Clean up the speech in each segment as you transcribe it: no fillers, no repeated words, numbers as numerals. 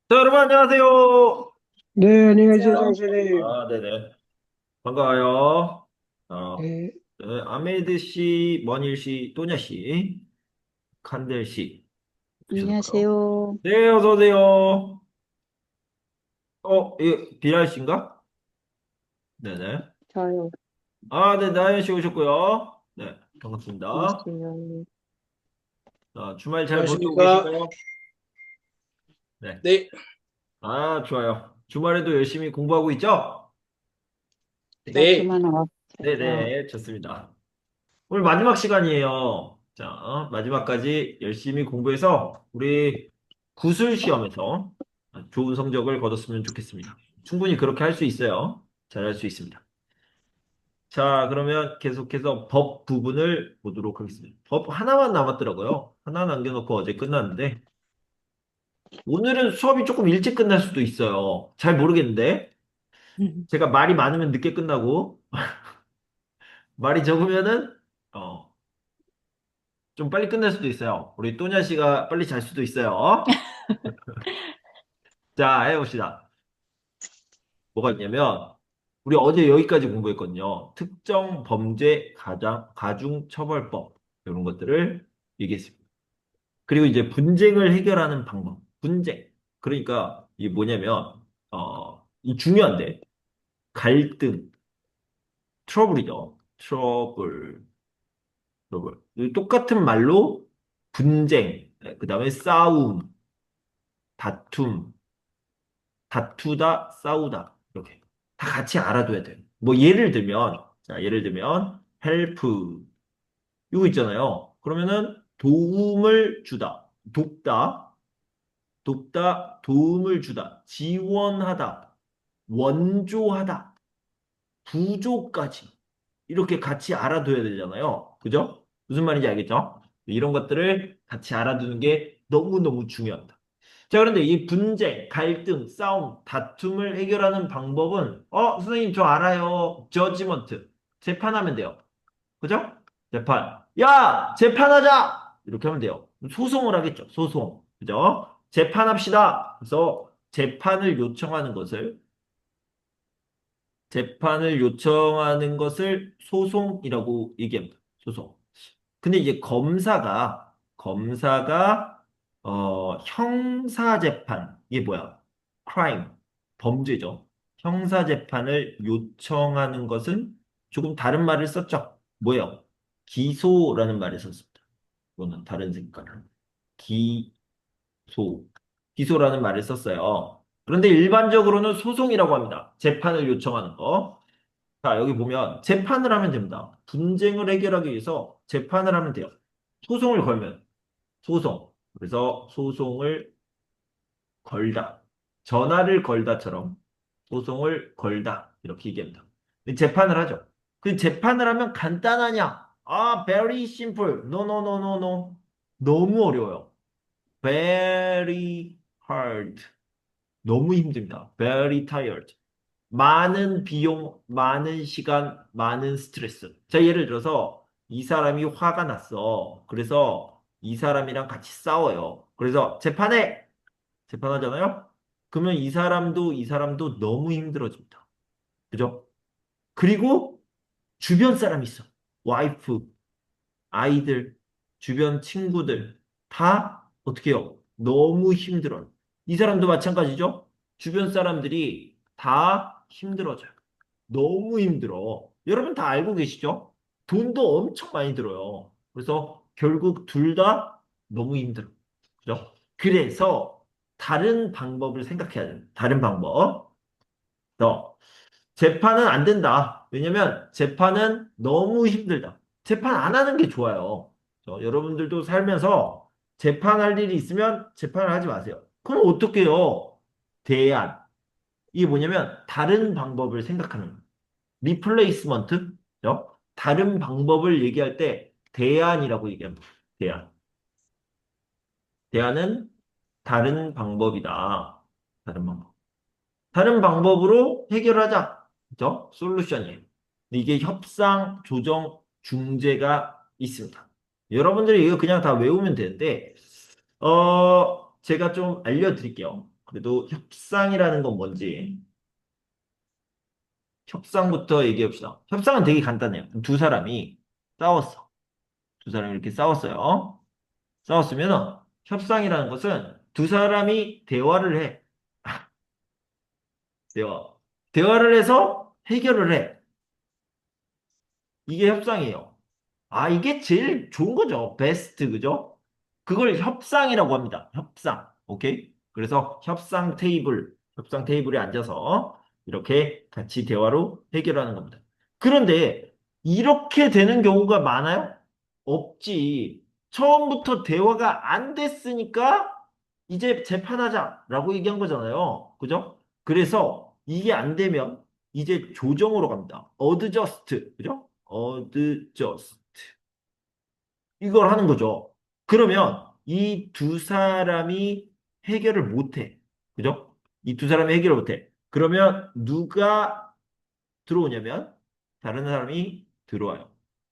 자, 여러분 안녕하세요. 네, 안녕하세요, 안녕하세요. 장선님. 네네. 반가워요. 어, 네, 네, 아메드 씨, 머닐 씨, 또냐 씨, 칸델 씨 오셨나요? 안녕하세요. 네, 어서 오세요. 이 비랄 씨인가? 네네. 저요. 네, 나연 씨 오셨고요. 네, 반갑습니다. 안녕하세요. 자, 주말 잘 보내고 안녕하십니까? 계신가요? 네. 네, 좋아요. 주말에도 열심히 공부하고 있죠? 네. 여기만 왔어요. 네네, 좋습니다. 오늘 마지막 시간이에요. 자, 마지막까지 열심히 공부해서 우리 구술 시험에서 좋은 성적을 거뒀으면 좋겠습니다. 충분히 그렇게 할 수 있어요. 잘할 수 있습니다. 자, 그러면 계속해서 법 부분을 보도록 하겠습니다. 법 하나만 남았더라고요. 하나 남겨놓고 어제 끝났는데, 오늘은 수업이 조금 일찍 끝날 수도 있어요. 잘 모르겠는데, 제가 말이 많으면 늦게 끝나고, 말이 적으면은, 어, 좀 빨리 끝날 수도 있어요. 우리 또냐 씨가 빨리 잘 수도 있어요. 자, 해봅시다. 뭐가 있냐면, 우리 어제 여기까지 공부했거든요. 특정 범죄 가중처벌법. 이런 것들을 얘기했습니다. 그리고 이제 분쟁을 해결하는 방법. 분쟁. 그러니까, 이게 뭐냐면, 이 중요한데, 갈등, 트러블이죠. 트러블. 이 똑같은 말로 분쟁, 그 다음에 싸움, 다툼, 다투다, 싸우다. 이렇게. 다 같이 알아둬야 돼요. 뭐 예를 들면, help. 이거 있잖아요. 그러면은 도움을 주다, 돕다, 도움을 주다, 지원하다, 원조하다, 부조까지. 이렇게 같이 알아둬야 되잖아요. 그죠? 무슨 말인지 알겠죠? 이런 것들을 같이 알아두는 게 너무너무 중요합니다. 자, 그런데 이 분쟁, 갈등, 싸움, 다툼을 해결하는 방법은, 선생님, 저 알아요. 저지먼트. 재판하면 돼요. 그죠? 재판. 야! 재판하자! 이렇게 하면 돼요. 소송을 하겠죠. 소송. 그죠? 재판합시다. 그래서 재판을 요청하는 것을 소송이라고 얘기합니다. 소송. 근데 이제 검사가 형사재판 이게 뭐야? crime 범죄죠. 형사재판을 요청하는 것은 조금 다른 말을 썼죠. 뭐예요? 기소라는 말을 썼습니다. 이거는 다른 색깔을. 기소. 기소라는 말을 썼어요. 그런데 일반적으로는 소송이라고 합니다. 재판을 요청하는 거. 자, 여기 보면 재판을 하면 됩니다. 분쟁을 해결하기 위해서 재판을 하면 돼요. 소송을 걸면 소송. 그래서 소송을 걸다. 전화를 걸다처럼 소송을 걸다. 이렇게 얘기합니다. 근데 재판을 하죠. 그 재판을 하면 간단하냐? very simple. No, no, no, no, no. 너무 어려워요. Very hard. 너무 힘듭니다. Very tired. 많은 비용, 많은 시간, 많은 스트레스. 자, 예를 들어서 이 사람이 화가 났어. 그래서 이 사람이랑 같이 싸워요. 그래서 재판해! 재판하잖아요? 그러면 이 사람도 너무 힘들어집니다. 그죠? 그리고 주변 사람이 있어. 와이프, 아이들, 주변 친구들 다 어떻게 해요? 너무 힘들어요. 이 사람도 마찬가지죠? 주변 사람들이 다 힘들어져요. 너무 힘들어. 여러분 다 알고 계시죠? 돈도 엄청 많이 들어요. 그래서 결국 둘 다 너무 힘들어. 그죠? 그래서 다른 방법을 생각해야 돼요. 다른 방법. 더. 재판은 안 된다. 왜냐면 재판은 너무 힘들다. 재판 안 하는 게 좋아요. 여러분들도 살면서 재판할 일이 있으면 재판을 하지 마세요. 그럼 어떻게 해요? 대안. 이게 뭐냐면 다른 방법을 생각하는 거예요. 리플레이스먼트. 다른 방법을 얘기할 때 대안이라고 얘기합니다. 대안. 대안은 다른 방법이다. 다른 방법. 다른 방법으로 해결하자. 그죠? 솔루션이에요. 근데 이게 협상, 조정, 중재가 있습니다. 여러분들이 이거 그냥 다 외우면 되는데, 제가 좀 알려드릴게요. 그래도 협상이라는 건 뭔지 협상부터 얘기해 봅시다. 협상은 되게 간단해요. 두 사람이 싸웠어. 두 사람이 이렇게 싸웠어요. 싸웠으면 협상이라는 것은 두 사람이 대화를 해. 대화. 대화를 해서 해결을 해. 이게 협상이에요. 아, 이게 제일 좋은 거죠. 베스트, 그죠? 그걸 협상이라고 합니다. 협상. 오케이? 그래서 협상 테이블에 앉아서 이렇게 같이 대화로 해결하는 겁니다. 그런데 이렇게 되는 경우가 많아요? 없지. 처음부터 대화가 안 됐으니까 이제 재판하자라고 얘기한 거잖아요. 그죠? 그래서 이게 안 되면 이제 조정으로 갑니다. 어드저스트. 그죠? 어드저스트. 이걸 하는 거죠. 그러면 이 두 사람이 해결을 못해. 그죠? 이 두 사람이 해결을 못해. 그러면 누가 들어오냐면 다른 사람이 들어와요.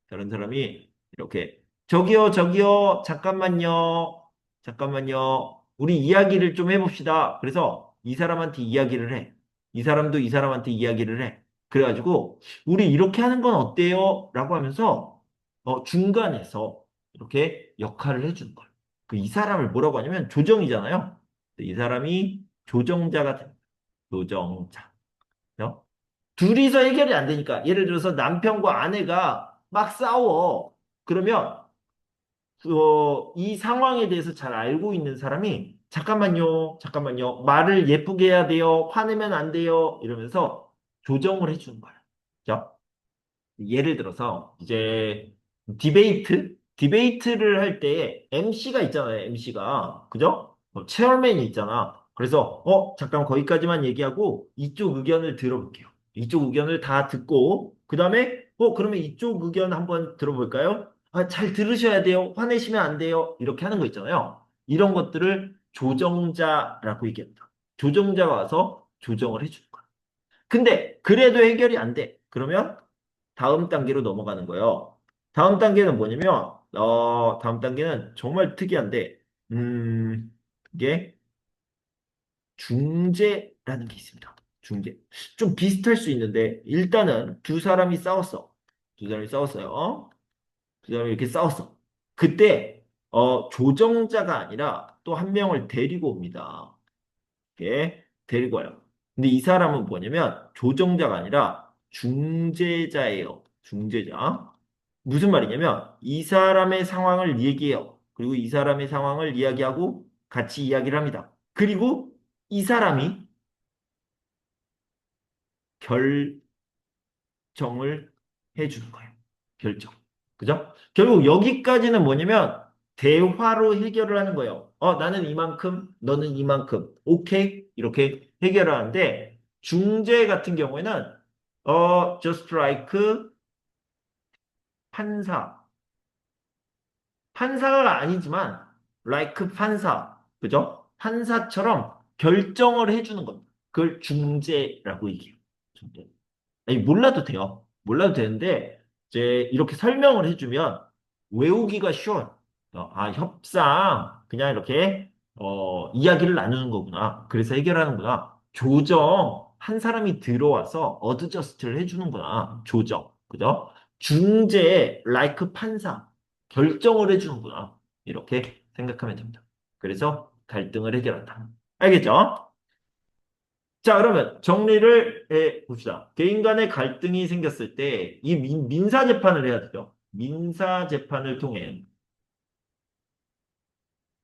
다른 사람이 이렇게 저기요, 저기요, 잠깐만요. 잠깐만요. 우리 이야기를 좀 해봅시다. 그래서 이 사람한테 이야기를 해. 이 사람도 이 사람한테 이야기를 해. 그래가지고 우리 이렇게 하는 건 어때요? 라고 하면서 중간에서 이렇게 역할을 해주는 거예요. 그 이 사람을 뭐라고 하냐면 조정이잖아요. 이 사람이 조정자가 됩니다. 조정자. 그죠? 둘이서 해결이 안 되니까 예를 들어서 남편과 아내가 막 싸워. 그러면 이 상황에 대해서 잘 알고 있는 사람이 잠깐만요, 잠깐만요. 말을 예쁘게 해야 돼요. 화내면 안 돼요. 이러면서 조정을 해주는 거예요. 그죠? 예를 들어서 이제 디베이트를 할 때 MC가 있잖아요. MC가 그죠? 체어맨이 있잖아. 그래서 잠깐 거기까지만 얘기하고 이쪽 의견을 들어볼게요. 이쪽 의견을 다 듣고 그다음에 그러면 이쪽 의견 한번 들어볼까요? 아, 잘 들으셔야 돼요. 화내시면 안 돼요. 이렇게 하는 거 있잖아요. 이런 것들을 조정자라고 얘기합니다. 조정자가 와서 조정을 해주는 거야. 근데 그래도 해결이 안 돼. 그러면 다음 단계로 넘어가는 거예요. 다음 단계는 뭐냐면, 다음 단계는 정말 특이한데, 이게 중재라는 게 있습니다. 중재. 좀 비슷할 수 있는데, 일단은 두 사람이 싸웠어. 두 사람이 싸웠어요. 두 사람이 이렇게 싸웠어. 그때, 조정자가 아니라 또 한 명을 데리고 옵니다. 이렇게 데리고 와요. 근데 이 사람은 뭐냐면, 조정자가 아니라 중재자예요. 중재자. 무슨 말이냐면 이 사람의 상황을 얘기해요. 그리고 이 사람의 상황을 이야기하고 같이 이야기를 합니다. 그리고 이 사람이 결정을 해주는 거예요. 결정. 그죠? 결국 여기까지는 뭐냐면 대화로 해결을 하는 거예요. 나는 이만큼, 너는 이만큼. 오케이? 이렇게 해결을 하는데 중재 같은 경우에는 just like 판사. 판사가 아니지만 like 판사, 그죠? 판사처럼 결정을 해주는 겁니다. 그걸 중재라고 얘기해요. 중재. 아니, 몰라도 돼요. 몰라도 되는데 이제 이렇게 설명을 해주면 외우기가 쉬워요. 협상 그냥 이렇게 이야기를 나누는 거구나. 그래서 해결하는구나. 조정 한 사람이 들어와서 어드저스트를 해주는구나. 조정, 그죠? 중재 like 판사 결정을 해주는구나. 이렇게 생각하면 됩니다. 그래서 갈등을 해결한다. 알겠죠? 자, 그러면 정리를 해 봅시다. 개인 간의 갈등이 생겼을 때 이 민사 재판을 해야 되죠. 민사 재판을 통해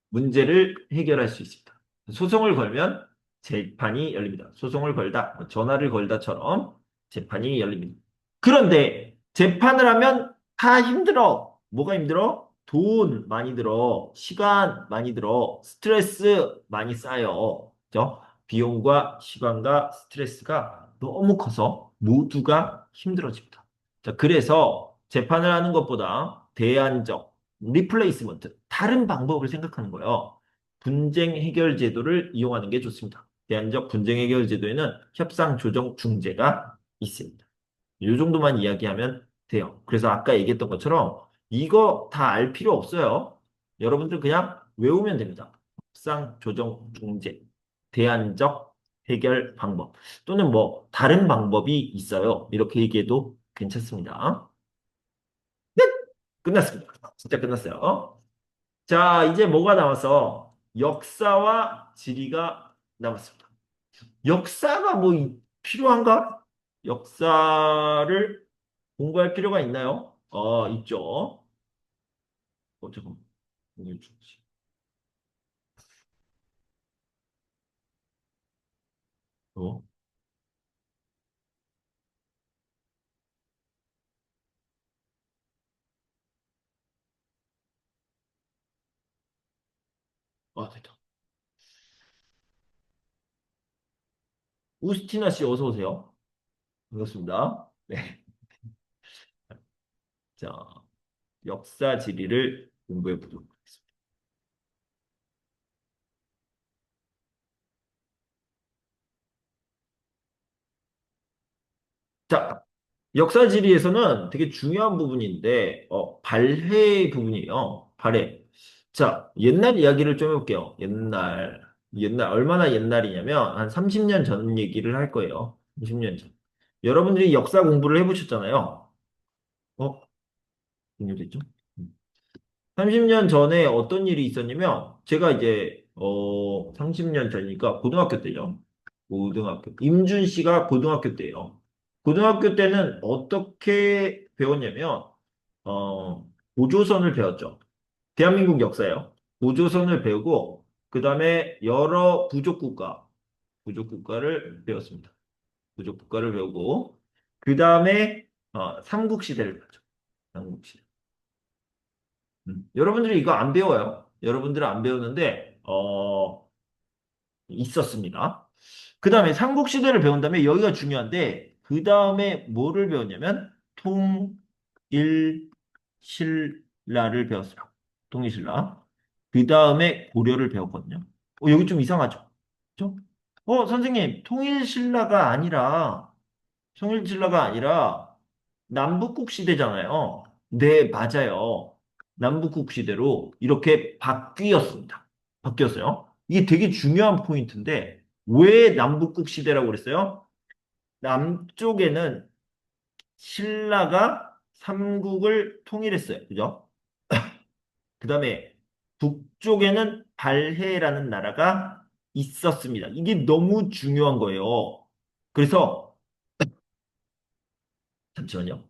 문제를 해결할 수 있습니다. 소송을 걸면 재판이 열립니다. 소송을 걸다, 뭐 전화를 걸다처럼 재판이 열립니다. 그런데 재판을 하면 다 힘들어. 뭐가 힘들어? 돈 많이 들어, 시간 많이 들어, 스트레스 많이 쌓여. 그죠? 비용과 시간과 스트레스가 너무 커서 모두가 힘들어집니다. 자, 그래서 재판을 하는 것보다 대안적, 리플레이스먼트, 다른 방법을 생각하는 거예요. 분쟁 해결 제도를 이용하는 게 좋습니다. 대안적 분쟁 해결 제도에는 협상 조정 중재가 있습니다. 이 정도만 이야기하면 돼요. 그래서 아까 얘기했던 것처럼 이거 다 알 필요 없어요. 여러분들 그냥 외우면 됩니다. 협상 조정 중재. 대안적 해결 방법 또는 뭐 다른 방법이 있어요. 이렇게 얘기해도 괜찮습니다. 네, 끝났습니다. 진짜 끝났어요. 자, 이제 뭐가 남았어? 역사와 지리가 남았습니다. 역사가 뭐 필요한가? 역사를 공부할 필요가 있나요? 있죠. 잠깐만. 이게 좋지. 어, 됐다. 우스티나 씨 어서 오세요. 반갑습니다. 네. 자, 역사 지리를 공부해 보도록 하겠습니다. 자, 역사 지리에서는 되게 중요한 부분인데, 발해 부분이에요. 발해. 자, 옛날 이야기를 좀 해볼게요. 옛날, 얼마나 옛날이냐면, 한 30년 전 얘기를 할 거예요. 30년 전. 여러분들이 역사 공부를 해보셨잖아요. 어? 공유됐죠? 30년 전에 어떤 일이 있었냐면, 제가 이제, 30년 전이니까 고등학교 때죠. 고등학교. 임준 씨가 고등학교 때예요. 고등학교 때는 어떻게 배웠냐면, 고조선을 배웠죠. 대한민국 역사예요. 고조선을 배우고, 그 다음에 여러 부족국가를 배웠습니다. 부족국가를 배우고, 그 다음에, 삼국시대를 배웠죠. 삼국시대. 여러분들이 이거 안 배워요. 여러분들은 안 배우는데, 있었습니다. 그 다음에 삼국시대를 배운 다음에 여기가 중요한데, 그 다음에 뭐를 배웠냐면, 통일신라를 배웠어요. 통일신라. 그 다음에 고려를 배웠거든요. 여기 좀 이상하죠? 그죠? 선생님, 통일신라가 아니라, 남북국 시대잖아요. 네, 맞아요. 남북국 시대로 이렇게 바뀌었어요. 이게 되게 중요한 포인트인데, 왜 남북국 시대라고 그랬어요? 남쪽에는 신라가 삼국을 통일했어요. 그죠? 그 다음에 북쪽에는 발해라는 나라가 있었습니다. 이게 너무 중요한 거예요. 그래서, 잠시만요.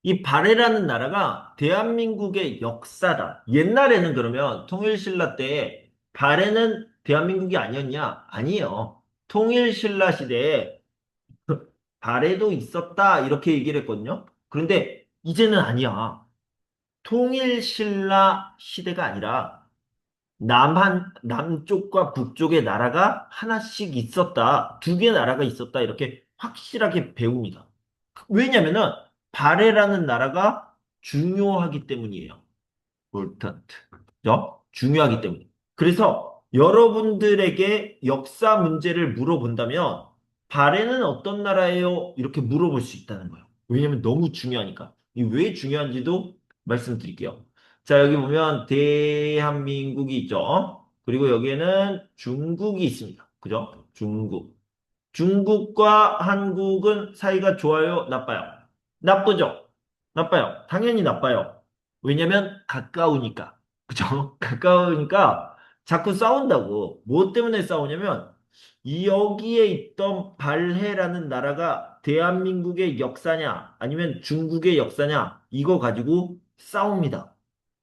이 발해라는 나라가 대한민국의 역사다. 옛날에는 그러면 통일신라 때 발해는 대한민국이 아니었냐? 아니에요. 통일신라 시대에 발해도 있었다. 이렇게 얘기를 했거든요. 그런데 이제는 아니야. 통일신라 시대가 아니라 남쪽과 북쪽의 나라가 하나씩 있었다. 두 개 나라가 있었다. 이렇게 확실하게 배웁니다. 왜냐면은 발해라는 나라가 중요하기 때문이에요. important. 그죠? 중요하기 때문에. 그래서 여러분들에게 역사 문제를 물어본다면 발해는 어떤 나라예요? 이렇게 물어볼 수 있다는 거예요. 왜냐면 너무 중요하니까. 이 왜 중요한지도 말씀드릴게요. 자, 여기 보면 대한민국이 있죠. 그리고 여기에는 중국이 있습니다. 그죠? 중국. 중국과 한국은 사이가 좋아요, 나빠요? 나쁘죠? 나빠요. 당연히 나빠요. 왜냐면 가까우니까. 그죠? 가까우니까 자꾸 싸운다고. 뭐 때문에 싸우냐면 이 여기에 있던 발해라는 나라가 대한민국의 역사냐 아니면 중국의 역사냐 이거 가지고 싸웁니다.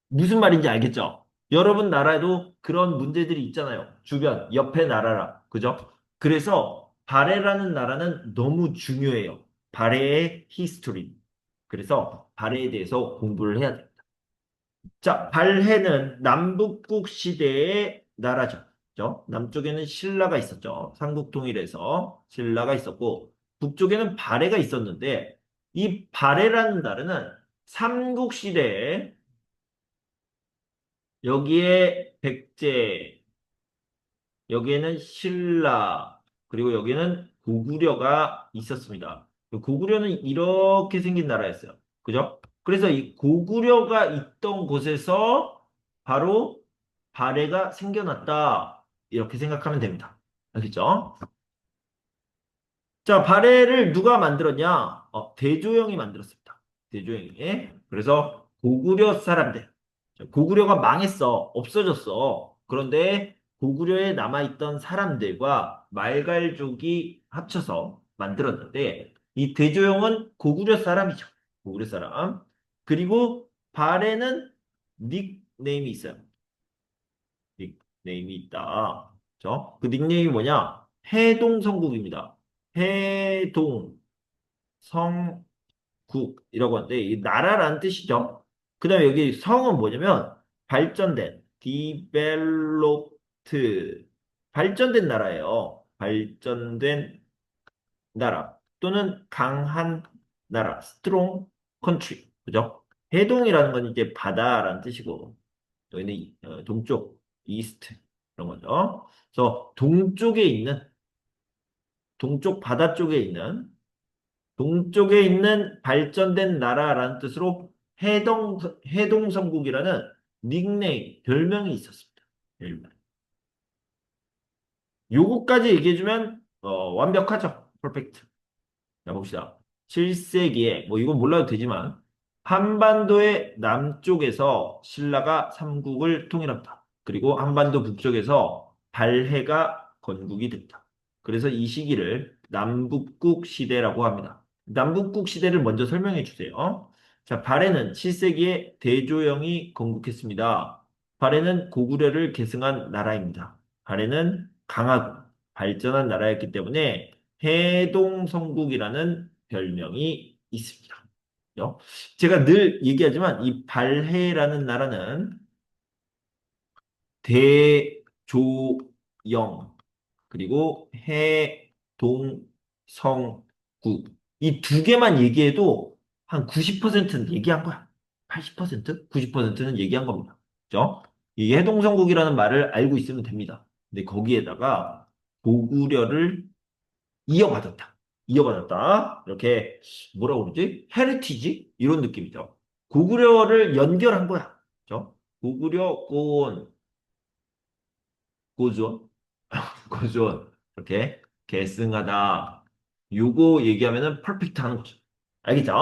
무슨 말인지 알겠죠? 여러분 나라에도 그런 문제들이 있잖아요. 주변, 옆에 나라라. 그죠? 그래서 발해라는 나라는 너무 중요해요. 발해의 히스토리. 그래서 발해에 대해서 공부를 해야 돼요. 자, 발해는 남북국 시대의 나라죠. 그죠? 남쪽에는 신라가 있었죠. 삼국통일에서 신라가 있었고, 북쪽에는 발해가 있었는데, 이 발해라는 나라는 삼국시대에 여기에 백제, 여기에는 신라, 그리고 여기는 고구려가 있었습니다. 고구려는 이렇게 생긴 나라였어요. 그죠? 그래서 이 고구려가 있던 곳에서 바로 발해가 생겨났다. 이렇게 생각하면 됩니다. 알겠죠? 자, 발해를 누가 만들었냐? 대조영이 만들었습니다. 대조영이. 그래서 고구려 사람들. 자, 고구려가 망했어. 없어졌어. 그런데 고구려에 남아있던 사람들과 말갈족이 합쳐서 만들었는데 이 대조영은 고구려 사람이죠. 고구려 사람. 그리고 발해는 닉네임이 있어요. 닉네임이 있다. 그죠? 그 닉네임이 뭐냐? 해동성국입니다. 해동성국이라고 하는데, 이 나라라는 뜻이죠. 그 다음에 여기 성은 뭐냐면, 발전된, developed, 발전된 나라예요. 발전된 나라. 또는 강한 나라, strong country. 그죠? 해동이라는 건 이제 바다라는 뜻이고, 여기는 동쪽, 이스트 이런 거죠. 그래서 동쪽에 있는 동쪽 바다 쪽에 있는 동쪽에 있는 발전된 나라라는 뜻으로 해동성국이라는 닉네임 별명이 있었습니다. 별명. 요거까지 얘기해주면 완벽하죠. 퍼펙트. 자 봅시다. 7세기에 뭐 이건 몰라도 되지만 한반도의 남쪽에서 신라가 삼국을 통일합니다. 그리고 한반도 북쪽에서 발해가 건국이 됩니다. 그래서 이 시기를 남북국 시대라고 합니다. 남북국 시대를 먼저 설명해 주세요. 자, 발해는 7세기에 대조영이 건국했습니다. 발해는 고구려를 계승한 나라입니다. 발해는 강하고 발전한 나라였기 때문에 해동성국이라는 별명이 있습니다. 그죠? 제가 늘 얘기하지만 이 발해라는 나라는 대조영 그리고 해동성국 이 두 개만 얘기해도 한 90%는 얘기한 거야. 80%? 90%는 얘기한 겁니다. 그죠? 이 해동성국이라는 말을 알고 있으면 됩니다. 근데 거기에다가 고구려를 이어받았다. 이어받았다. 이렇게 뭐라고 그러지? 헤리티지? 이런 느낌이죠. 고구려를 연결한 거야. 그죠? 고구려 고전 고전 이렇게 계승하다. 요거 얘기하면은 퍼펙트 하는 거죠. 알겠죠?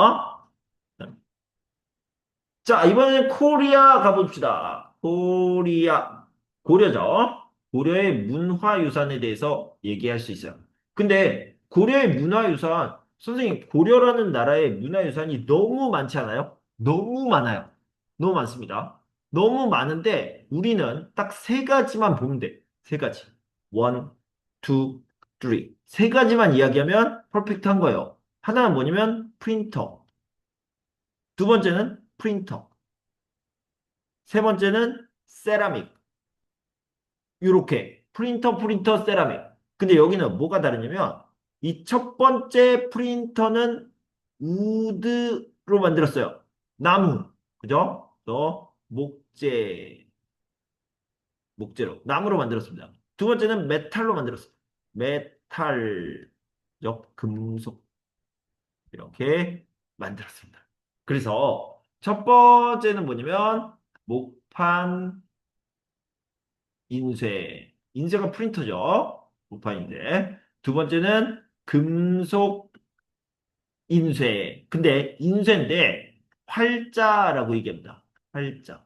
자, 이번엔 코리아 가봅시다. 코리아. 고려죠? 고려의 문화유산에 대해서 얘기할 수 있어요. 근데 고려의 문화유산, 선생님, 고려라는 나라의 문화유산이 너무 많지 않아요? 너무 많아요. 너무 많습니다. 너무 많은데 우리는 딱 세 가지만 보면 돼. 세 가지. 원, 투, 쓰리. 세 가지만 이야기하면 퍼펙트한 거예요. 하나는 뭐냐면 프린터. 두 번째는 프린터. 세 번째는 세라믹. 이렇게 프린터, 세라믹. 근데 여기는 뭐가 다르냐면 이 첫 번째 프린터는 우드로 만들었어요. 나무. 그죠? 또 목재로 나무로 만들었습니다. 두 번째는 메탈로 만들었어요. 메탈, 금속 이렇게 만들었습니다. 그래서 첫 번째는 뭐냐면 목판 인쇄. 인쇄가 프린터죠. 목판 인쇄. 두 번째는 금속 인쇄. 근데 인쇄인데 활자라고 얘기합니다. 활자.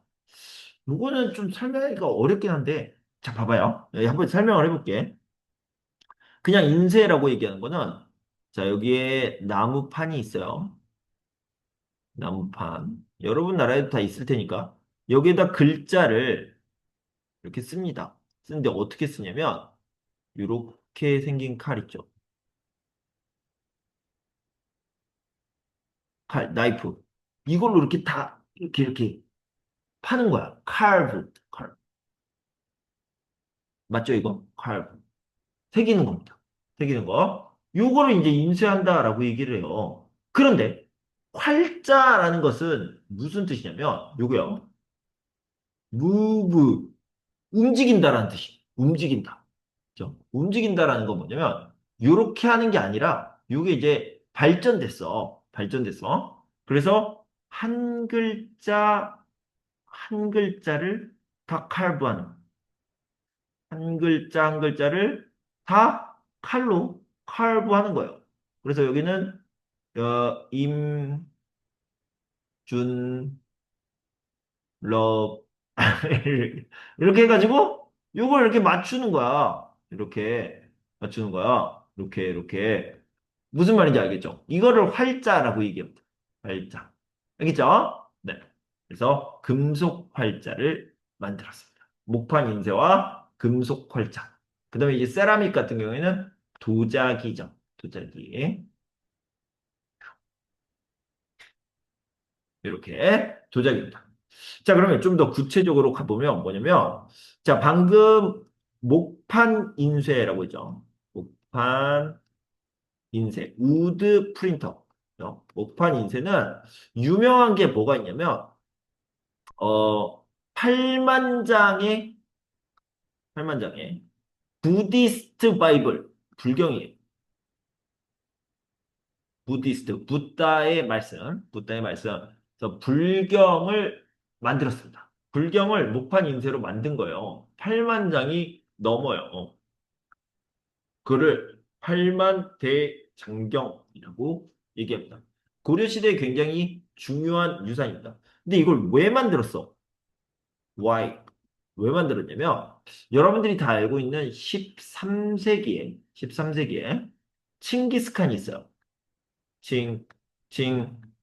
이거는 좀 설명하기가 어렵긴 한데 자 봐봐요. 여기 한번 설명을 해볼게. 그냥 인쇄라고 얘기하는 거는 자 여기에 나무판이 있어요. 나무판. 여러분 나라에도 다 있을 테니까 여기에다 글자를 이렇게 씁니다. 쓰는데 어떻게 쓰냐면 이렇게 생긴 칼 있죠. 칼, 나이프. 이걸로 이렇게 다 이렇게 파는 거야. 칼브, 칼. 맞죠, 이거? 칼브. 새기는 겁니다. 새기는 거. 요거를 이제 인쇄한다라고 얘기를 해요. 그런데 활자라는 것은 무슨 뜻이냐면 요거요. move, 움직인다라는 뜻이. 움직인다. 그죠? 움직인다라는 건 뭐냐면 요렇게 하는 게 아니라 요게 이제 발전됐어. 발전됐어. 그래서 한 글자를 다 칼부하는 한 글자 한 글자를 다 칼로 칼부하는 거예요. 그래서 여기는 임준 러 이렇게 해가지고 요걸 이렇게 맞추는 거야. 이렇게 맞추는 거야. 이렇게 무슨 말인지 알겠죠? 이거를 활자라고 얘기합니다. 활자. 알겠죠? 네. 그래서 금속 활자를 만들었습니다. 목판 인쇄와 금속 활자. 그다음에 이제 세라믹 같은 경우에는 도자기죠. 도자기. 이렇게 도자기입니다. 자, 그러면 좀 더 구체적으로 가보면 뭐냐면, 자, 방금 목판 인쇄라고 했죠. 목판 인쇄, 우드 프린터. 목판 인쇄는 유명한 게 뭐가 있냐면, 어, 8만 장의, 8만 장의 부디스트 바이블, 불경이에요. 부디스트, 부다의 말씀. 그래서 불경을 만들었습니다. 불경을 목판 인쇄로 만든 거예요. 8만 장이 넘어요. 그를 8만 대장경이라고 얘기합니다. 고려시대에 굉장히 중요한 유산입니다. 근데 이걸 왜 만들었어? Why? 왜 만들었냐면 여러분들이 다 알고 있는 13세기에 칭기스칸이 있어요. 칭,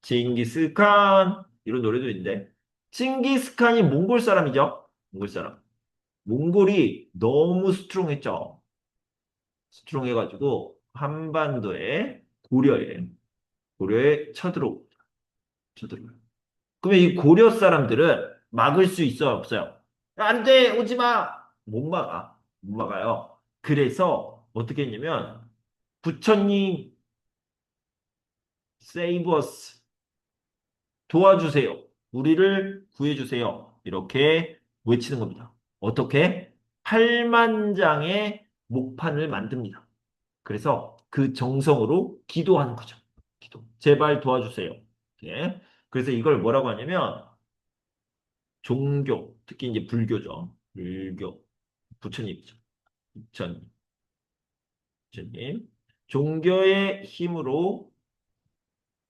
칭기스칸 이런 노래도 있는데 칭기스칸이 몽골 사람이죠. 몽골 사람. 몽골이 너무 스트롱했죠. 스트롱해가지고 한반도에 고려에 쳐들어와요. 그러면 이 고려 사람들은 막을 수 있어요, 없어요? 안 돼, 오지 마. 못 막아요. 그래서 어떻게 했냐면 부처님 save us 도와주세요. 우리를 구해주세요. 이렇게 외치는 겁니다. 어떻게? 8만 장의 목판을 만듭니다. 그래서 그 정성으로 기도하는 거죠. 기도. 제발 도와주세요. 예. 그래서 이걸 뭐라고 하냐면 종교, 특히 이제 불교죠. 불교, 부처님이죠. 부처님, 부처님. 종교의 힘으로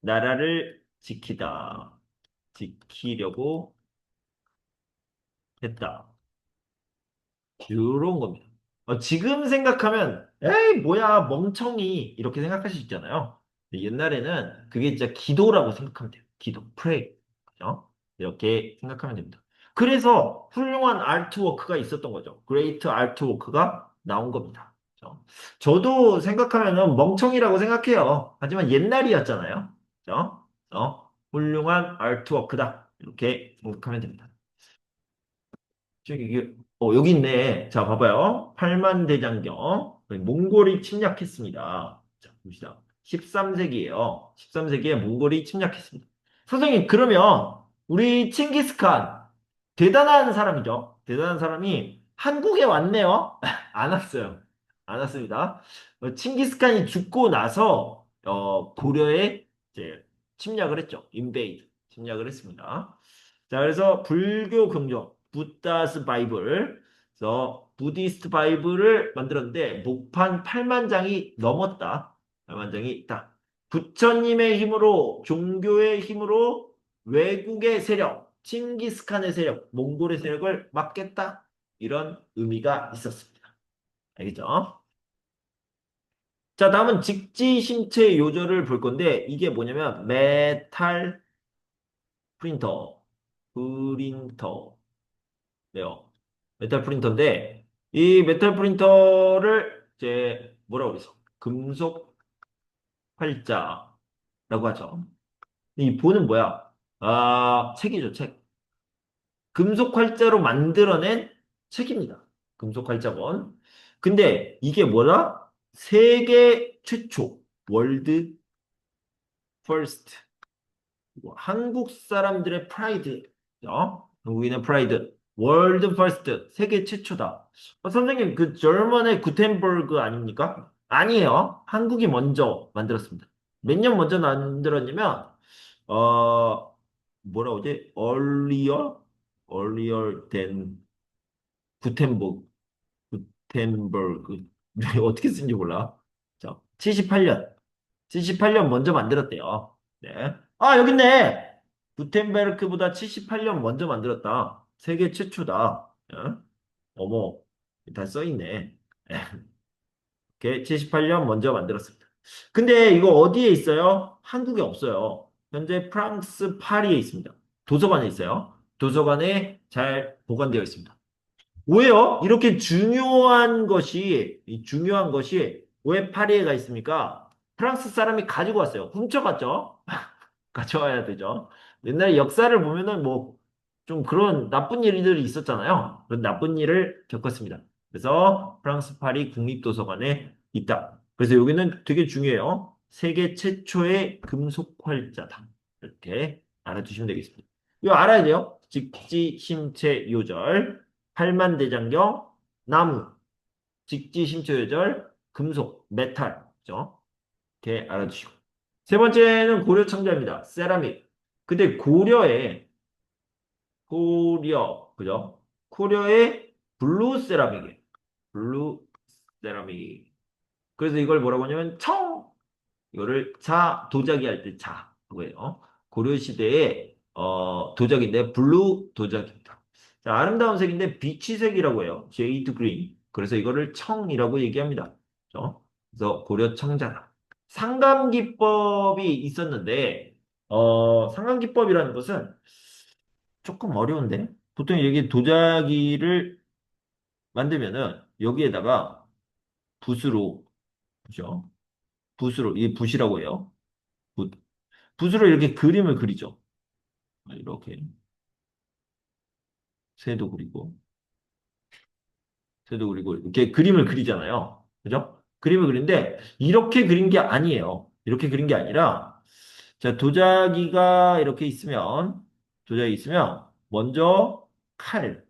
나라를 지키려고 했다. 이런 겁니다. 지금 생각하면, 에이, 뭐야, 멍청이. 이렇게 생각할 수 있잖아요. 근데 옛날에는 그게 진짜 기도라고 생각하면 돼요. 기도, pray. 그죠? 이렇게 생각하면 됩니다. 그래서 훌륭한 아트워크가 있었던 거죠. 그레이트 아트워크가 나온 겁니다. 그죠? 저도 생각하면은 멍청이라고 생각해요. 하지만 옛날이었잖아요. 그죠? 훌륭한 아트워크다. 이렇게 생각하면 됩니다. 여기 있네. 자, 봐봐요. 팔만대장경. 몽골이 침략했습니다. 자, 봅시다. 13세기에요. 13세기에 몽골이 침략했습니다. 선생님, 그러면 우리 칭기스칸 대단한 사람이죠. 대단한 사람이 한국에 왔네요. 안 왔어요. 안 왔습니다. 칭기스칸이 죽고 나서 고려에 이제 침략을 했죠. 인베이드 침략을 했습니다. 자, 그래서 불교 경전, 부다스 바이블, 그래서 부디스트 바이블을 만들었는데 목판 8만 장이 넘었다. 8만 장이 있다. 부처님의 힘으로, 종교의 힘으로 외국의 세력, 칭기스칸의 세력, 몽골의 세력을 막겠다. 이런 의미가 있었습니다. 알겠죠? 자, 다음은 직지심체 요절을 볼 건데 이게 뭐냐면 메탈 프린터, 프린터. 네요. 메탈 프린터인데, 이 메탈 프린터를 이제 뭐라고 그랬어? 금속 활자라고 하죠. 이 본은 뭐야? 책이죠, 책. 금속 활자로 만들어낸 책입니다. 금속 활자본. 근데 이게 뭐라? 세계 최초, 월드 퍼스트. 한국 사람들의 프라이드. 한국인의 프라이드. 월드 퍼스트. 세계 최초다. 선생님, 그 저먼의 구텐버그 아닙니까? 아니에요. 한국이 먼저 만들었습니다. 몇 년 먼저 만들었냐면, 어, 뭐라고 하지? earlier than 구텐버그, 구텐버그. 어떻게 쓰는지 몰라. 자, 78년. 78년 먼저 만들었대요. 네. 아, 여기 있네. 구텐베르크보다 78년 먼저 만들었다. 세계 최초다. 어머, 다 써있네. 이렇게 78년 먼저 만들었습니다. 근데 이거 어디에 있어요? 한국에 없어요. 현재 프랑스 파리에 있습니다. 도서관에 있어요. 도서관에 잘 보관되어 있습니다. 왜요? 이렇게 중요한 것이 왜 파리에 가 있습니까? 프랑스 사람이 가지고 왔어요. 훔쳐갔죠? 가져와야 되죠. 옛날에 역사를 보면은 뭐 좀 그런 나쁜 일들이 있었잖아요. 그런 나쁜 일을 겪었습니다. 그래서 프랑스 파리 국립도서관에 있다. 그래서 여기는 되게 중요해요. 세계 최초의 금속 활자다. 이렇게 알아두시면 되겠습니다. 이거 알아야 돼요. 직지심체 요절, 팔만대장경, 나무, 직지심체 요절, 금속, 메탈. 그죠? 이렇게 알아두시고. 세 번째는 고려 청자입니다. 세라믹. 근데 그죠? 고려의 블루 세라믹이에요. 블루 세라믹. 그래서 이걸 뭐라고 하냐면 이거를 도자기 할 때 그거예요. 고려 시대의 도자기인데 블루 도자기입니다. 자, 아름다운 색인데 비치색이라고 해요. 제이드 그린. 그래서 이거를 청이라고 얘기합니다. 그죠? 그래서 고려 청자다. 상감기법이 있었는데 상감기법이라는 것은 조금 어려운데 보통 여기 도자기를 만들면은 여기에다가 붓으로 그죠? 붓으로 이 붓이라고 해요. 붓. 붓으로 이렇게 그림을 그리죠. 이렇게 새도 그리고 새도 그리고 이렇게 그림을 그리잖아요. 그죠? 그림을 그리는데 이렇게 그린 게 아니에요. 이렇게 그린 게 아니라 자 도자기가 이렇게 있으면 먼저 칼,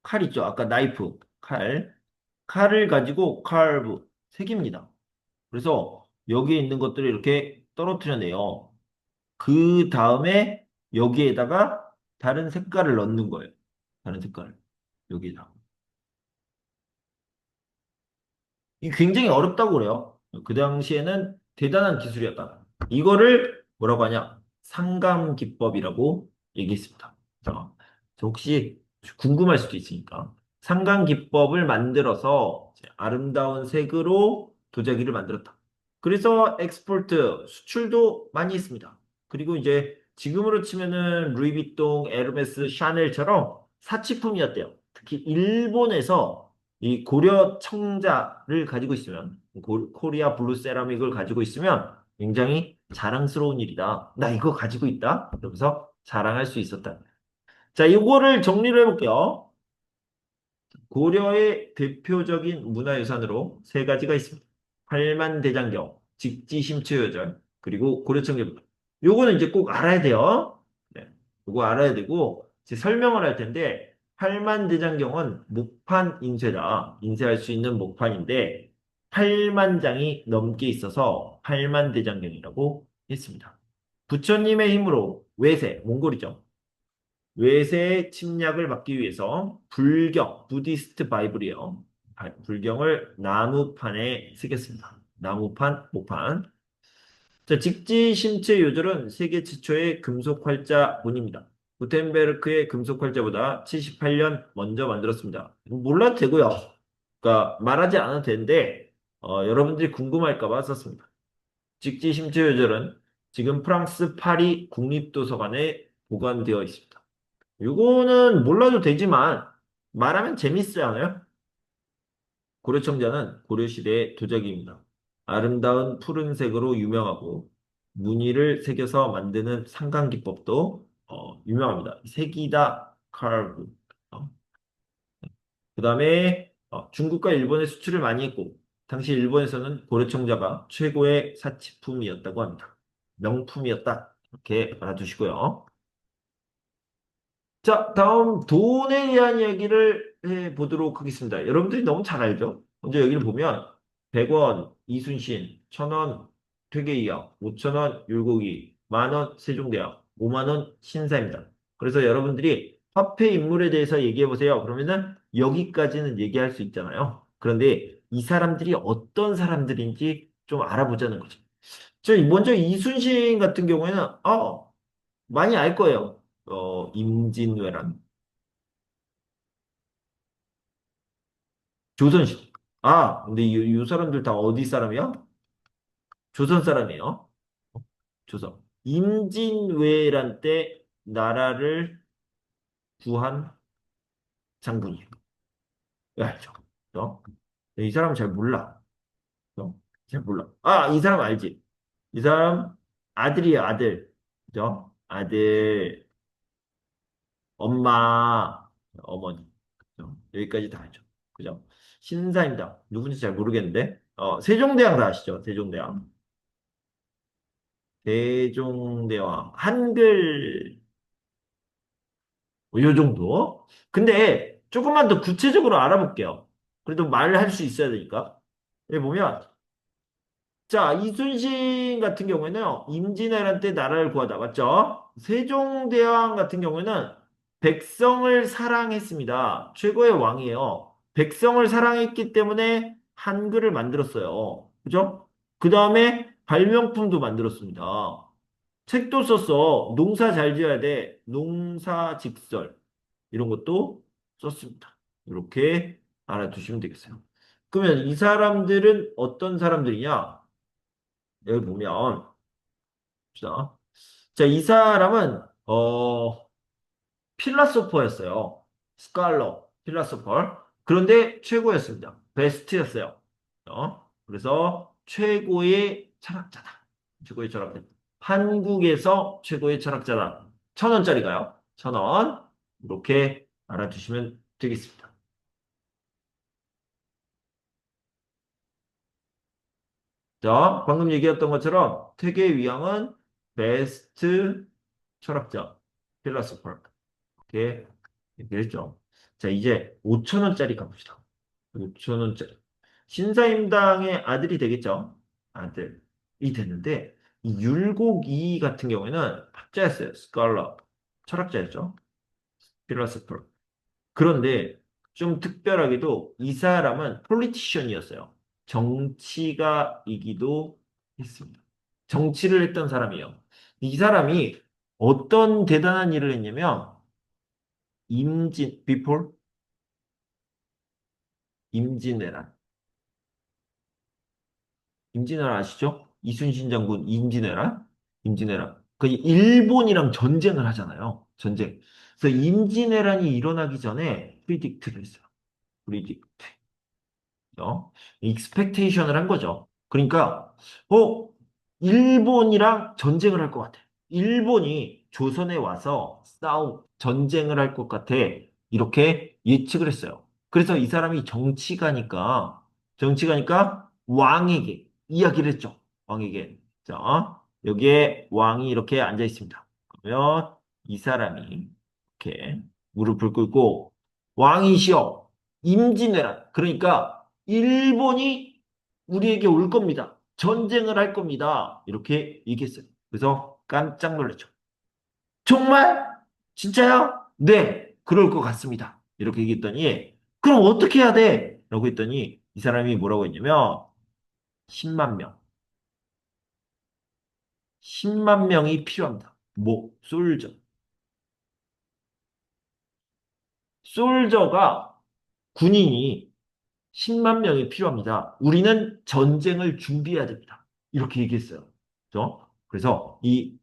칼 있죠? 아까 나이프, 칼을 가지고 칼브 색입니다. 그래서 여기에 있는 것들을 이렇게 떨어뜨려내요. 그 다음에 여기에다가 다른 색깔을 넣는 거예요. 다른 색깔을. 여기다. 이 굉장히 어렵다고 그래요. 그 당시에는 대단한 기술이었다. 이거를 뭐라고 하냐? 상감기법이라고 얘기했습니다. 저 혹시 궁금할 수도 있으니까. 상감기법을 만들어서 이제 아름다운 색으로 도자기를 만들었다. 그래서 엑스포트, 수출도 많이 했습니다. 그리고 이제 지금으로 치면은 루이비통, 에르메스, 샤넬처럼 사치품이었대요. 특히 일본에서 이 고려 청자를 가지고 있으면, 코리아 블루 세라믹을 가지고 있으면 굉장히 자랑스러운 일이다. 나 이거 가지고 있다. 그러면서 자랑할 수 있었다. 자, 이거를 정리를 해볼게요. 고려의 대표적인 문화유산으로 세 가지가 있습니다. 팔만대장경, 직지심초요절, 그리고 고려청계부터. 요거는 이제 꼭 알아야 돼요. 네, 요거 알아야 되고 이제 설명을 할 텐데 팔만대장경은 목판 인쇄다. 인쇄할 수 있는 목판인데 8만 장이 넘게 있어서 팔만대장경이라고 했습니다. 부처님의 힘으로 외세, 몽골이죠. 외세의 침략을 막기 위해서 부디스트 바이블이에요. 불경을 나무판에 쓰겠습니다. 나무판, 목판. 자, 직지심체 요절은 세계 최초의 금속 활자본입니다. 구텐베르크의 금속 활자보다 78년 먼저 만들었습니다. 몰라도 되고요. 그러니까 말하지 않아도 되는데 여러분들이 궁금할까 봐 썼습니다. 직지심체 요절은 지금 프랑스 파리 국립도서관에 보관되어 있습니다. 이거는 몰라도 되지만 말하면 재밌어요, 않아요? 고려청자는 고려시대의 도자기입니다. 아름다운 푸른색으로 유명하고 무늬를 새겨서 만드는 상강기법도 유명합니다. 색이다 카르브. 그 다음에 중국과 일본에 수출을 많이 했고 당시 일본에서는 고려청자가 최고의 사치품이었다고 합니다. 명품이었다. 이렇게 알아두시고요. 자, 다음 돈에 대한 이야기를 해보도록 하겠습니다. 여러분들이 너무 잘 알죠? 먼저 여기를 보면 100원 이순신, 1000원 퇴계이약, 5000원 율곡이, 10,000원 세종대왕, 50,000원 신사입니다. 그래서 여러분들이 화폐 인물에 대해서 얘기해 보세요. 그러면은 여기까지는 얘기할 수 있잖아요. 그런데 이 사람들이 어떤 사람들인지 좀 알아보자는 거죠. 먼저 이순신 같은 경우에는 많이 알 거예요. 임진왜란, 조선시대. 근데 이 사람들 다 어디 사람이야? 조선 사람이에요. 조선. 임진왜란 때 나라를 구한 장군이에요. 왜 알죠? 어? 이 사람 잘 몰라. 잘 몰라. 이 사람 알지? 이 사람 아들이에요, 아들. 그죠? 아들, 엄마, 어머니. 그죠? 여기까지 다 알죠. 그죠? 신사입니다. 누군지 잘 모르겠는데. 세종대왕 다 아시죠? 세종대왕. 세종대왕. 한글, 요 정도? 근데 조금만 더 구체적으로 알아볼게요. 그래도 말을 할 수 있어야 되니까. 여기 보면, 자, 이순신 같은 경우에는 임진왜란 때 나라를 구하다. 맞죠? 세종대왕 같은 경우에는 백성을 사랑했습니다. 최고의 왕이에요. 백성을 사랑했기 때문에 한글을 만들었어요. 그죠? 그 다음에 발명품도 만들었습니다. 책도 썼어. 농사 잘 지어야 돼. 농사직설. 이런 것도 썼습니다. 이렇게 알아두시면 되겠어요. 그러면 이 사람들은 어떤 사람들이냐? 여기 보면, 자, 이 사람은, 필라소퍼였어요. 스칼러, 필라소퍼. 그런데 최고였습니다. 베스트였어요. 그래서 최고의 철학자다. 최고의 철학자. 한국에서 최고의 철학자다. 1,000원짜리가요. 1,000원. 이렇게 알아두시면 되겠습니다. 자, 방금 얘기했던 것처럼 퇴계위양은 베스트 철학자, 필라소퍼. 이렇게 얘기했죠. 자, 이제 5,000원짜리 가봅시다. 5,000원짜리. 신사임당의 아들이 되겠죠? 아들이 됐는데, 이 율곡이 같은 경우에는 학자였어요. 스칼러. 철학자였죠. 필라소퍼. 그런데 좀 특별하게도 이 사람은 폴리티션이었어요. 정치가이기도 했습니다. 정치를 했던 사람이에요. 이 사람이 어떤 대단한 일을 했냐면 before 임진왜란. 임진왜란 아시죠? 이순신 장군 임진왜란? 임진왜란. 그 일본이랑 전쟁을 하잖아요. 전쟁. 그래서 임진왜란이 일어나기 전에 프리딕트를 했어요. 프리딕트. 익스펙테이션을 한 거죠. 그러니까 어 일본이랑 전쟁을 할 것 같아. 일본이 조선에 와서 전쟁을 할 것 같아. 이렇게 예측을 했어요. 그래서 이 사람이 정치가니까 왕에게 이야기를 했죠. 왕에게. 자, 여기에 왕이 이렇게 앉아 있습니다. 그러면 이 사람이 이렇게 무릎을 꿇고 왕이시여 임진왜란. 그러니까 일본이 우리에게 올 겁니다. 전쟁을 할 겁니다. 이렇게 얘기했어요. 그래서 깜짝 놀랐죠. 정말? 진짜요? 네, 그럴 것 같습니다. 이렇게 얘기했더니, 그럼 어떻게 해야 돼? 라고 했더니, 이 사람이 뭐라고 했냐면, 10만 명. 10만 명이 필요합니다. 솔저. 솔저가, 군인이 10만 명이 필요합니다. 우리는 전쟁을 준비해야 됩니다. 이렇게 얘기했어요. 그죠? 그래서 이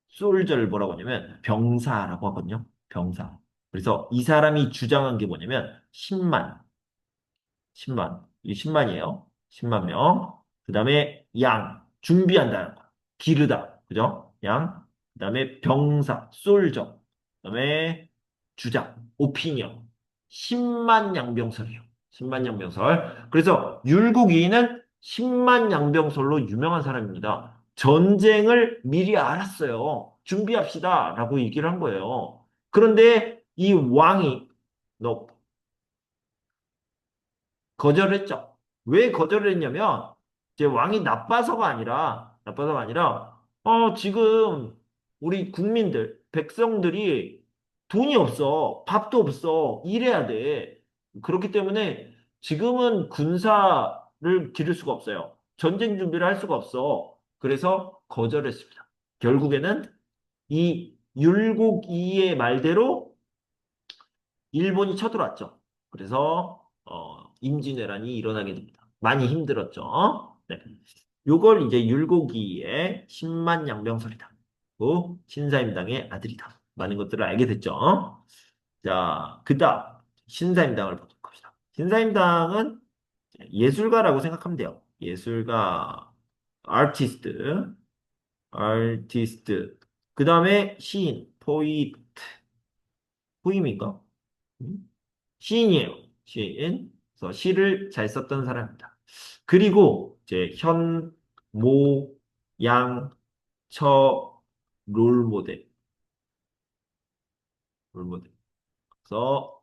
솔저를 뭐라고 하냐면 병사라고 하거든요. 병사. 그래서 이 사람이 주장한 게 뭐냐면 10만. 이게 10만이에요. 10만 명. 그 다음에 양. 준비한다는 거. 기르다. 그죠? 양. 그 다음에 병사. 솔저. 그 다음에 주장. 오피니언. 10만 양병설이에요. 10만 양병설. 그래서 율곡이는 10만 양병설로 유명한 사람입니다. 전쟁을 미리 알았어요. 준비합시다. 라고 얘기를 한 거예요. 그런데 이 왕이 너 거절했죠. 왜 거절을 했냐면, 이제 왕이 나빠서가 아니라, 지금 우리 국민들, 백성들이 돈이 없어. 밥도 없어. 일해야 돼. 그렇기 때문에 지금은 군사를 기를 수가 없어요. 전쟁 준비를 할 수가 없어. 그래서 거절했습니다. 결국에는 이 율곡이의 말대로 일본이 쳐들어왔죠. 그래서 임진왜란이 일어나게 됩니다. 많이 힘들었죠. 네. 요걸 이제 율곡이의 10만 양병설이다. 그 신사임당의 아들이다. 많은 것들을 알게 됐죠. 자, 그다음 신사임당을 보도록 합시다. 신사임당은 예술가라고 생각하면 돼요. 예술가, 아티스트, 아티스트. 그 다음에 시인, 포임인가? 시인이에요. 시인. 그래서 시를 잘 썼던 사람입니다. 그리고 이제 현, 모, 양, 처, 롤모델. 롤모델. 그래서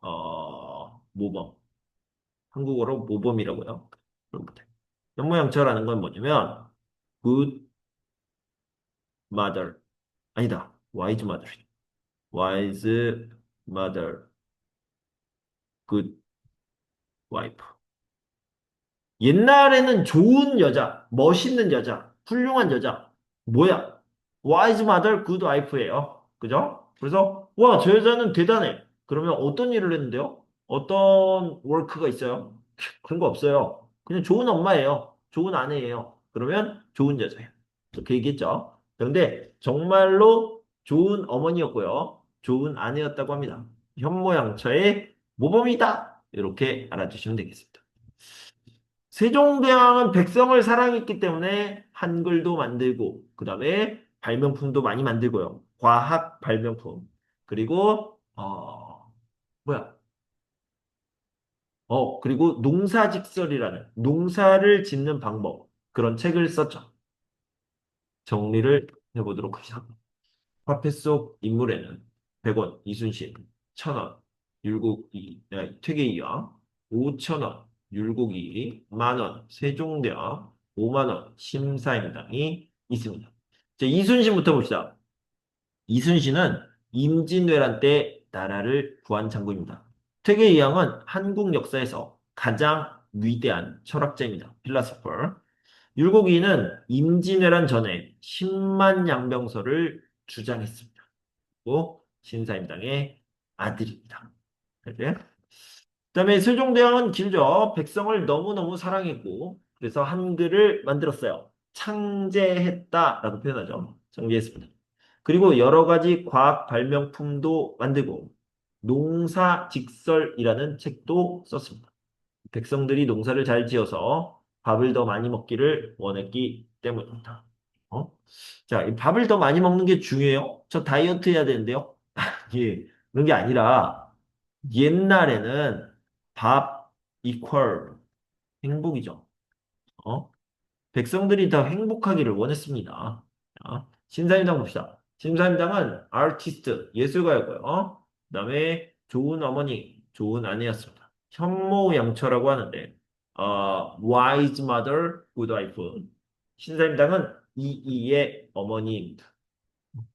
모범. 한국어로 모범이라고요. 롤모델. 현모양처라는 건 뭐냐면 good mother. 아니다. wise mother. wise mother. good wife. 옛날에는 좋은 여자, 멋있는 여자, 훌륭한 여자. 뭐야? wise mother, good wife예요. 그죠? 그래서 와, 저 여자는 대단해. 그러면 어떤 일을 했는데요? 어떤 워크가 있어요? 그런 거 없어요. 그냥 좋은 엄마예요. 좋은 아내예요. 그러면 좋은 여자예요. 이렇게 얘기했죠. 그런데 정말로 좋은 어머니였고요. 좋은 아내였다고 합니다. 현모양처의 모범이다. 이렇게 알아주시면 되겠습니다. 세종대왕은 백성을 사랑했기 때문에 한글도 만들고, 그 다음에 발명품도 많이 만들고요. 과학 발명품. 그리고, 뭐야. 그리고 농사직설이라는 농사를 짓는 방법. 그런 책을 썼죠. 정리를 해보도록 합시다. 화폐 속 인물에는 100원 이순신, 1000원 율곡이, 퇴계이왕, 5000원 율곡이, 만원 세종대왕, 5만원 심사임당이 있습니다. 자, 이순신부터 봅시다. 이순신은 임진왜란 때 나라를 구한 장군입니다. 퇴계이왕은 한국 역사에서 가장 위대한 철학자입니다. 필라소퍼. 율곡이는 임진왜란 전에 10만 양병설을 주장했습니다. 또 신사임당의 아들입니다. 그래? 그다음에 세종대왕은 길죠. 백성을 너무너무 사랑했고 그래서 한글을 만들었어요. 창제했다라고 표현하죠. 창제했습니다. 그리고 여러 가지 과학 발명품도 만들고 농사직설이라는 책도 썼습니다. 백성들이 농사를 잘 지어서 밥을 더 많이 먹기를 원했기 때문입니다. 어? 자, 이 밥을 더 많이 먹는 게 중요해요? 저 다이어트 해야 되는데요? 예, 그런 게 아니라 옛날에는 밥 이퀄 행복이죠. 어? 백성들이 더 행복하기를 원했습니다. 자, 신사임당 봅시다. 신사임당은 아티스트, 예술가였고요. 그다음에 좋은 어머니, 좋은 아내였습니다. 현모양처라고 하는데 wise mother, good wife. 신사임당은 이이의 어머니입니다.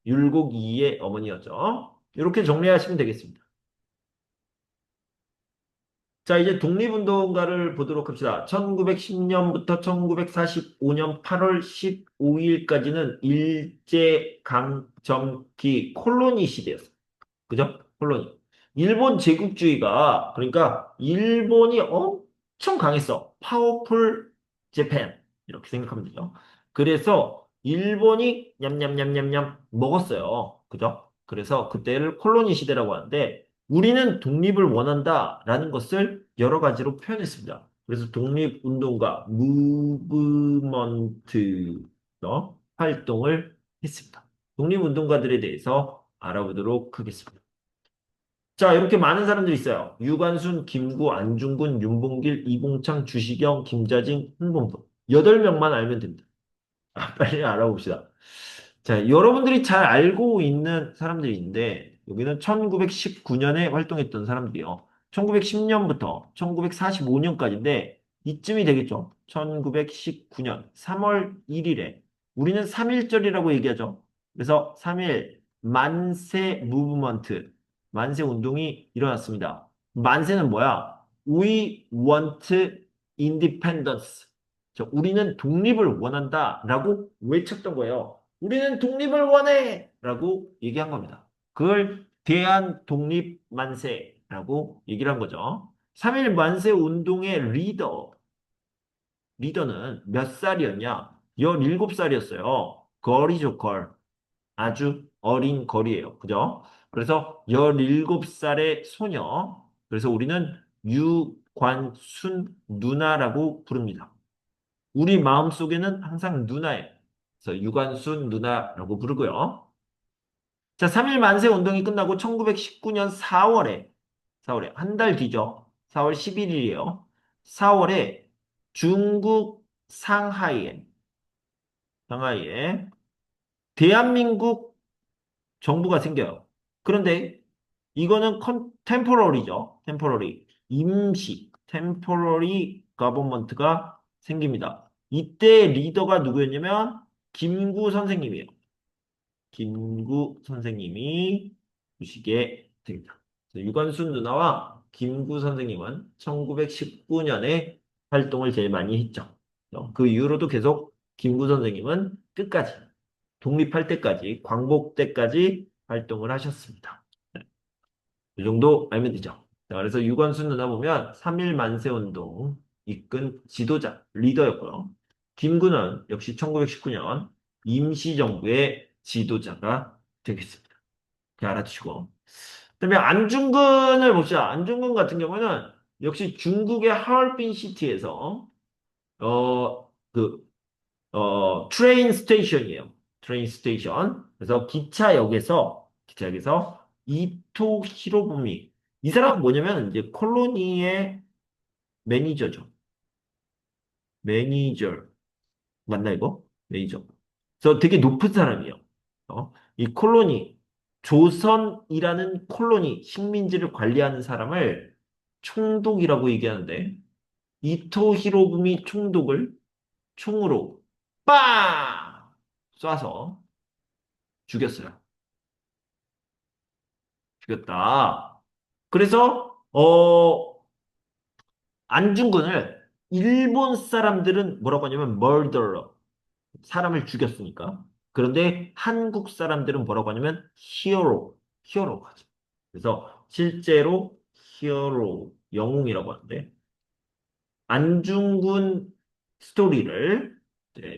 율곡 이이의 어머니였죠. 이렇게 정리하시면 되겠습니다. 자, 이제 독립운동가를 보도록 합시다. 1910년부터 1945년 8월 15일까지는 일제강점기 콜로니 시대였어요. 그죠? 콜로니. 일본 제국주의가, 그러니까 일본이 엄청 강했어. 파워풀 재팬. 이렇게 생각하면 되죠. 그래서 일본이 냠냠냠냠냠 먹었어요. 그죠? 그래서 그때를 콜로니 시대라고 하는데 우리는 독립을 원한다라는 것을 여러 가지로 표현했습니다. 그래서 독립운동가, 무브먼트 활동을 했습니다. 독립운동가들에 대해서 알아보도록 하겠습니다. 자, 이렇게 많은 사람들이 있어요. 유관순, 김구, 안중근, 윤봉길, 이봉창, 주시경, 김자진, 홍범도. 8명만 알면 됩니다. 빨리 알아봅시다. 자, 여러분들이 잘 알고 있는 사람들이 있는데, 여기는 1919년에 활동했던 사람들이요. 1910년부터 1945년까지인데, 이쯤이 되겠죠. 1919년 3월 1일에, 우리는 3.1절이라고 얘기하죠. 그래서 3.1 만세 무브먼트, 만세 운동이 일어났습니다. 만세는 뭐야? We want independence. 우리는 독립을 원한다라고 외쳤던 거예요. 우리는 독립을 원해! 라고 얘기한 겁니다. 그걸 대한 독립 만세라고 얘기를 한 거죠. 3일 만세 운동의 리더는 몇 살이었냐? 17살이었어요. 걸이죠, 걸. 아주 어린 거리예요. 그죠? 그래서 17살의 소녀. 그래서 우리는 유관순 누나라고 부릅니다. 우리 마음속에는 항상 누나예요. 그래서 유관순 누나라고 부르고요. 자, 3일 만세 운동이 끝나고 1919년 4월에 한 달 뒤죠. 4월 11일이에요. 4월에 중국 상하이에 대한민국 정부가 생겨요. 그런데 이거는 템포러리죠. 템포러리. 템포러리 가버먼트가 생깁니다. 이때 리더가 누구였냐면 김구 선생님이에요. 김구 선생님이 주시게 됩니다. 유관순 누나와 김구 선생님은 1919년에 활동을 제일 많이 했죠. 그 이후로도 계속 김구 선생님은 끝까지 독립할 때까지 광복 때까지 활동을 하셨습니다. 네, 이 정도 알면 되죠. 자, 그래서 유관순 누나 보면 3일 만세운동 이끈 지도자, 리더였고요. 김구는 역시 1919년 임시정부의 지도자가 되겠습니다. 이렇게 알아두시고. 그다음에 안중근을 봅시다. 안중근 같은 경우는 역시 중국의 하얼빈 시티에서 트레인 스테이션이에요. 트레인 스테이션. 그래서 기차역에서 이토 히로부미. 이 사람은 뭐냐면 이제 콜로니의 매니저죠. 매니저. 맞나 이거? 매니저. 그래서 되게 높은 사람이에요. 이 콜로니, 조선이라는 콜로니, 식민지를 관리하는 사람을 총독이라고 얘기하는데, 이토 히로부미 총독을 총으로 빵! 쏴서 죽였어요. 죽였다. 그래서, 안중근을 일본 사람들은 뭐라고 하냐면 murderer. 사람을 죽였으니까. 그런데 한국 사람들은 뭐라고 하냐면 히어로라고 하죠. 그래서 실제로 히어로, 영웅이라고 하는데 안중근 스토리를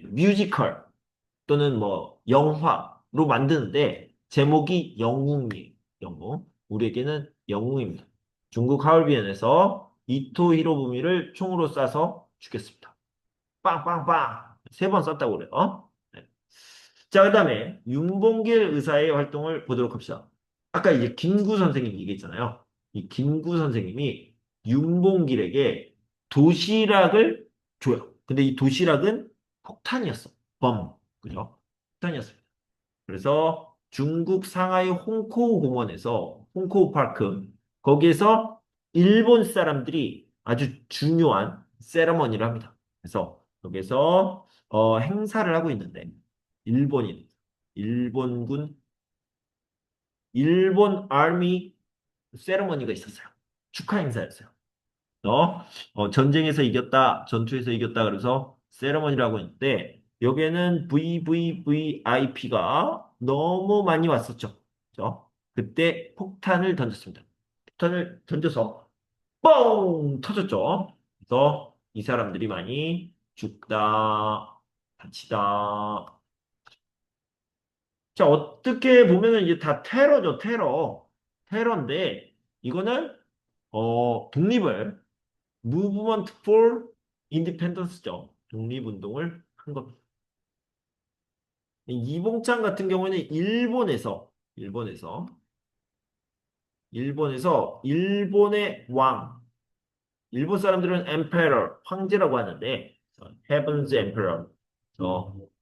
뮤지컬 또는 뭐 영화로 만드는데 제목이 영웅이에요. 영웅. 우리에게는 영웅입니다. 중국 하얼빈에서 이토 히로부미를 총으로 쏴서 죽였습니다. 빵빵빵 세 번 썼다고 그래요. 네. 자, 그다음에 윤봉길 의사의 활동을 보도록 합시다. 아까 이제 김구 선생님 얘기했잖아요. 이 김구 선생님이 윤봉길에게 도시락을 줘요. 근데 이 도시락은 폭탄이었어. 그죠? 폭탄이었습니다. 그래서 중국 상하이 홍코우 공원에서 홍코우 파크 거기에서 일본 사람들이 아주 중요한 세러머니를 합니다. 그래서 여기서 행사를 하고 있는데 일본인 일본군 일본 아미 세러머니가 있었어요. 축하 행사였어요. 전쟁에서 이겼다, 전투에서 이겼다, 그래서 세레머니라고 했는데, 여기에는 VVVIP가 너무 많이 왔었죠. 그죠? 그때 폭탄을 던졌습니다. 폭탄을 던져서 뻥! 터졌죠. 그래서 이 사람들이 많이 죽다, 다치다. 자, 어떻게 보면은 이게 다 테러죠, 테러. 테러인데, 이거는, 독립을 Movement for Independence죠. 독립운동을 한 겁니다. 이봉창 같은 경우에는 일본에서 일본의 왕, 일본 사람들은 Emperor, 황제라고 하는데, Heaven's Emperor,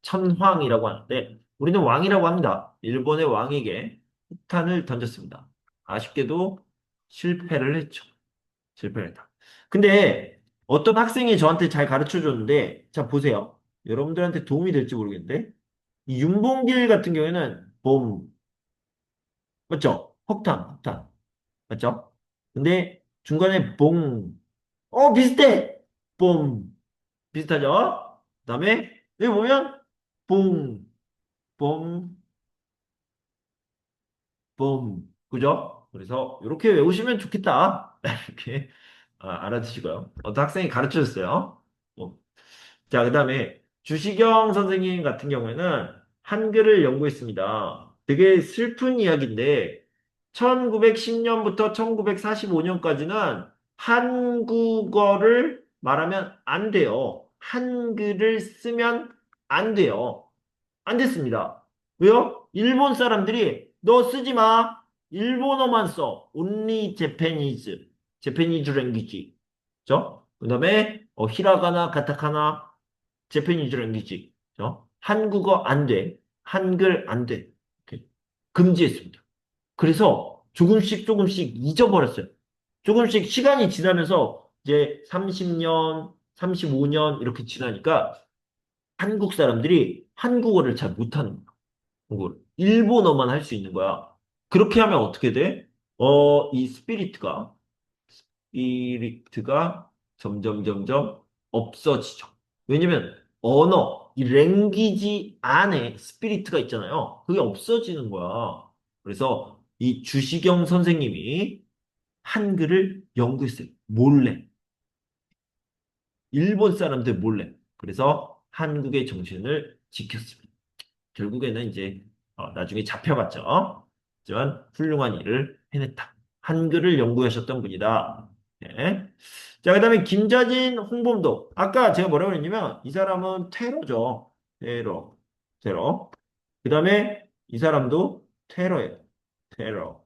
천황이라고 하는데, 우리는 왕이라고 합니다. 일본의 왕에게 폭탄을 던졌습니다. 아쉽게도 실패를 했죠. 실패를 했다. 근데 어떤 학생이 저한테 잘 가르쳐 줬는데, 자, 보세요. 여러분들한테 도움이 될지 모르겠는데, 이 윤봉길 같은 경우에는 맞죠? 폭탄. 맞죠? 근데 중간에 봉, 비슷해! 봉, 비슷하죠? 그다음에 여기 보면 봉, 봉, 봉, 그죠? 그래서 이렇게 외우시면 좋겠다. 이렇게 알아두시고요. 어떤 학생이 가르쳐 줬어요. 뭐. 자, 그다음에 주시경 선생님 같은 경우에는 한글을 연구했습니다. 되게 슬픈 이야기인데 1910년부터 1945년까지는 한국어를 말하면 안 돼요. 한글을 쓰면 안 돼요. 안 됐습니다. 왜요? 일본 사람들이 너 쓰지 마. 일본어만 써. Only Japanese. Japanese language. 그죠? 그 다음에 히라가나, 가타카나, Japanese language. 그죠? 한국어 안 돼. 한글 안 돼. 이렇게 금지했습니다. 그래서 조금씩 조금씩 잊어버렸어요. 조금씩 시간이 지나면서 이제 30년, 35년 이렇게 지나니까 한국 사람들이 한국어를 잘 못하는 거야. 한국어를. 일본어만 할 수 있는 거야. 그렇게 하면 어떻게 돼? 이 스피리트가 점점 점점 없어지죠. 왜냐면 언어, 이 랭귀지 안에 스피리트가 있잖아요. 그게 없어지는 거야. 그래서 이 주시경 선생님이 한글을 연구했어요. 몰래. 일본 사람들 몰래. 그래서 한국의 정신을 지켰습니다. 결국에는 이제 나중에 잡혀갔죠. 하지만 훌륭한 일을 해냈다. 한글을 연구하셨던 분이다. 네. 자, 그다음에 김자진, 홍범도. 아까 제가 뭐라고 했냐면 이 사람은 테러죠. 테러. 테러. 그다음에 이 사람도 테러예요. 테러.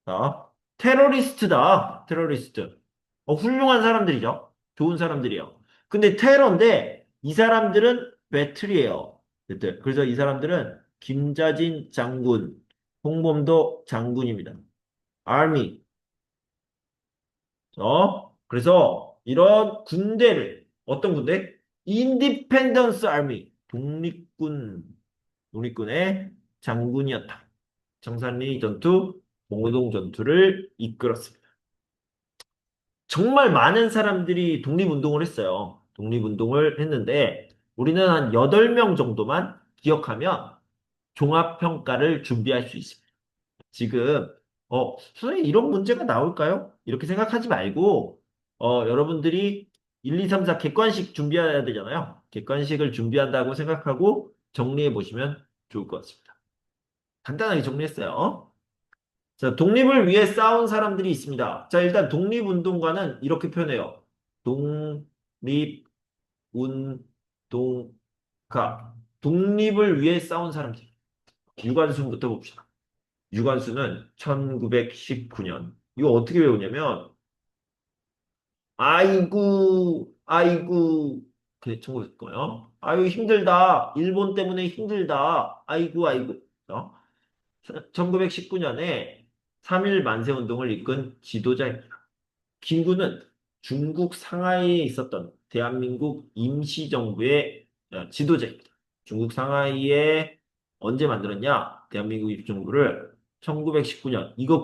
자, 테러리스트다. 테러리스트. 훌륭한 사람들이죠. 좋은 사람들이에요. 근데 테러인데 이 사람들은 배틀이에요. 배틀. 그래서 이 사람들은 김자진 장군, 홍범도 장군입니다. 아미. 그래서 이런 군대를 어떤 군대? 인디펜던스 아미. 독립군의 장군이었다. 청산리 전투, 봉오동 전투를 이끌었습니다. 정말 많은 사람들이 독립운동을 했어요. 독립운동을 했는데 우리는 한 8명 정도만 기억하면 종합평가를 준비할 수 있습니다. 지금 선생님 이런 문제가 나올까요? 이렇게 생각하지 말고 여러분들이 1, 2, 3, 4 객관식 준비해야 되잖아요. 객관식을 준비한다고 생각하고 정리해 보시면 좋을 것 같습니다. 간단하게 정리했어요. 자, 독립을 위해 싸운 사람들이 있습니다. 자, 일단 독립운동가는 이렇게 표현해요. 독립운동가. 독립을 위해 싸운 사람들. 유관순부터 봅시다. 유관순은 1919년. 이거 어떻게 외우냐면, 아이고, 아이고. 그래, 1900거요. 아이고, 힘들다. 일본 때문에 힘들다. 아이고, 아이고. 1919년에 3일 만세운동을 이끈 지도자입니다. 김구는 중국 상하이에 있었던 대한민국 임시정부의 지도자입니다. 중국 상하이에 언제 만들었냐? 대한민국 임시정부를 1919년 이거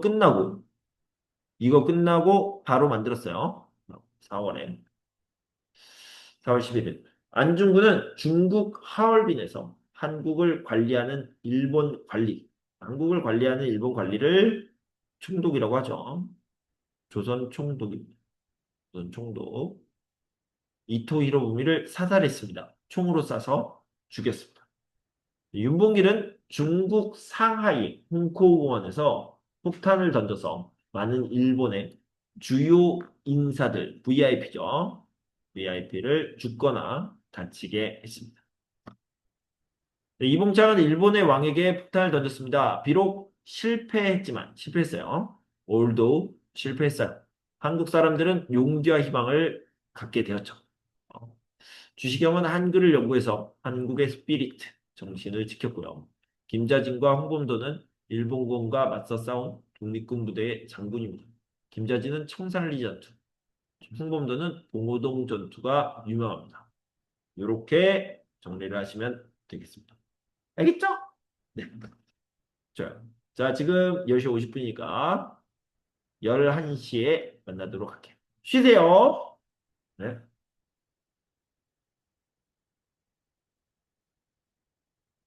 끝나고 바로 만들었어요. 4월에 4월 11일. 안중근은 중국 하얼빈에서 한국을 관리하는 일본 관리를 총독이라고 하죠. 조선 총독입니다. 조선 총독. 이토 히로부미를 사살했습니다. 총으로 쏴서 죽였습니다. 윤봉길은 중국 상하이 홍코공원에서 폭탄을 던져서 많은 일본의 주요 인사들, VIP죠. VIP를 죽거나 다치게 했습니다. 이봉창은 일본의 왕에게 폭탄을 던졌습니다. 비록 실패했어요. 올도 실패했어요. 한국 사람들은 용기와 희망을 갖게 되었죠. 어, 주시경은 한글을 연구해서 한국의 스피리트, 정신을 지켰고요. 김자진과 홍범도는 일본군과 맞서 싸운 독립군 부대의 장군입니다. 김자진은 청산리 전투, 홍범도는 봉오동 전투가 유명합니다. 이렇게 정리를 하시면 되겠습니다. 알겠죠? 네. 좋아요. 자, 지금 10시 50분이니까 11시에 만나도록 할게요. 쉬세요. 네.